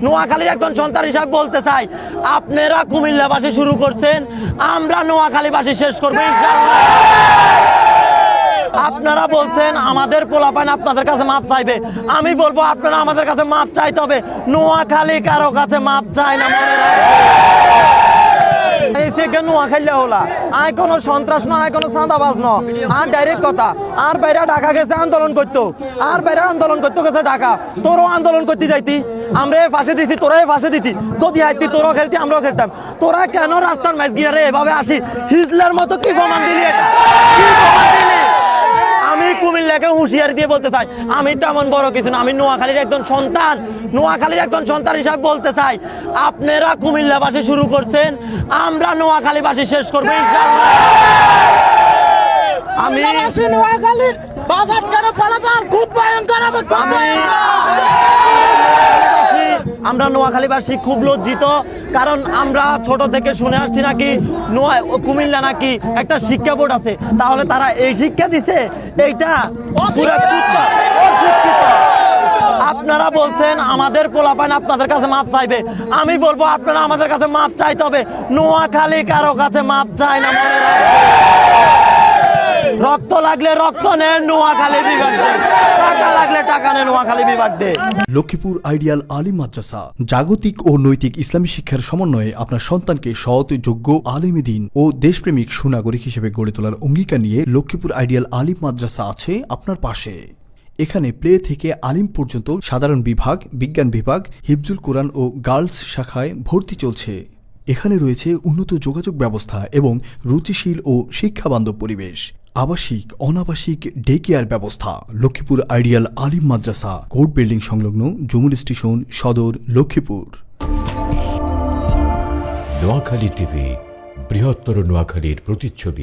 নোয়াখালীর একজন সন্তান হিসাবে বলতে চাই, আপনারা কুমিল্লাবাসী শুরু করছেন, আমরা নোয়াখালীবাসী শেষ করবো ইনশাআল্লাহ। আপনারা বলছেন আমাদের পোলাপান আপনাদের কাছে মাপ চাইবে, আমি বলবো আপনারা আমাদের কাছে মাপ চাইতে হবে। নোয়াখালী কারো কাছে মাপ চাই না, মনে এই থেকে নোয়াখালী হলা আয় কোনো সন্ত্রাস না, আয় কোনো চাঁদাবাজ ন, আর ডাইরেক্ট কথা। আর বাইরে ঢাকা গেছে আন্দোলন করতো, আর বাইরে আন্দোলন করতে গেছে ঢাকা, তোরও আন্দোলন করতে যাইতি, আমরা ফাঁসে দিতি, তোরাই ফাঁসে দিতি, যদি আইতি তোরাও খেলতি আমরাও খেলতাম। তোরা কেন রাস্তার ম্যাচ গিয়ে রে এভাবে আসি হিজলার মতো কি প্রমাণ দিলি? এটা কি প্রমাণ দিলি? আমি কুমিল্লাকে হুঁশিয়ারি দিয়ে বলতে চাই, আমি তেমন বড় কিছু না, আমি নোয়াখালীর একজন সন্তান, নোয়াখালীর একজন সন্তান হিসাবে বলতে চাই, আপনারা কুমিল্লাবাসী শুরু করছেন, আমরা নোয়াখালীবাসী শেষ করবো ইনশাআল্লাহ। আমি নোয়াখালীর বাজার কেন ফলাফল খুব ভয়ঙ্কর হবে। আমরা নোয়াখালীবাসী খুব লজ্জিত, কারণ আমরা ছোট থেকে শুনে আসছি নাকি কুমিল্লা নাকি একটা শিক্ষা বোর্ড আছে, তাহলে তারা এই শিক্ষা দিছে, এইটা পুরো অশিক্ষিত। আপনারা বলছেন আমাদের পোলাপান আপনাদের কাছে মাপ চাইবে, আমি বলবো আপনারা আমাদের কাছে মাপ চাইতে হবে। নোয়াখালী কারো কাছে মাপ চায় না, মনে রাখবেন। রক্ত লাগলে রক্ত নেন, নোয়াখালী বিভাগ দেন, টাকা লাগলে টাকা নেন, নোয়াখালী বিভাগ দেন। লক্ষ্মীপুর আইডিয়াল আলিম মাদ্রাসা জাগতিক ও নৈতিক ইসলামী শিক্ষার সমন্বয়ে আপনার সন্তানকে সৎ, যোগ্য, আলেমে দ্বীন ও দেশপ্রেমিক সুনাগরিক হিসেবে গড়ে তোলার অঙ্গীকার নিয়ে লক্ষ্মীপুর আইডিয়াল আলিম মাদ্রাসা আছে আপনার পাশে। এখানে প্লে থেকে আলিম পর্যন্ত সাধারণ বিভাগ, বিজ্ঞান বিভাগ, হিফজুল কোরআন ও গার্লস শাখায় ভর্তি চলছে। এখানে রয়েছে উন্নত যোগাযোগ ব্যবস্থা এবং রুচিশীল ও শিক্ষাবান্ধব পরিবেশ, আবাসিক অনাবাসিক ডে কেয়ার ব্যবস্থা। লক্ষ্মীপুর আইডিয়াল আলিম মাদ্রাসা, কোর্ট বিল্ডিং সংলগ্ন, জমুল স্টেশন, সদর, লক্ষ্মীপুর। নোয়াখালী টিভি, বৃহত্তর নোয়াখালীর প্রতিচ্ছবি।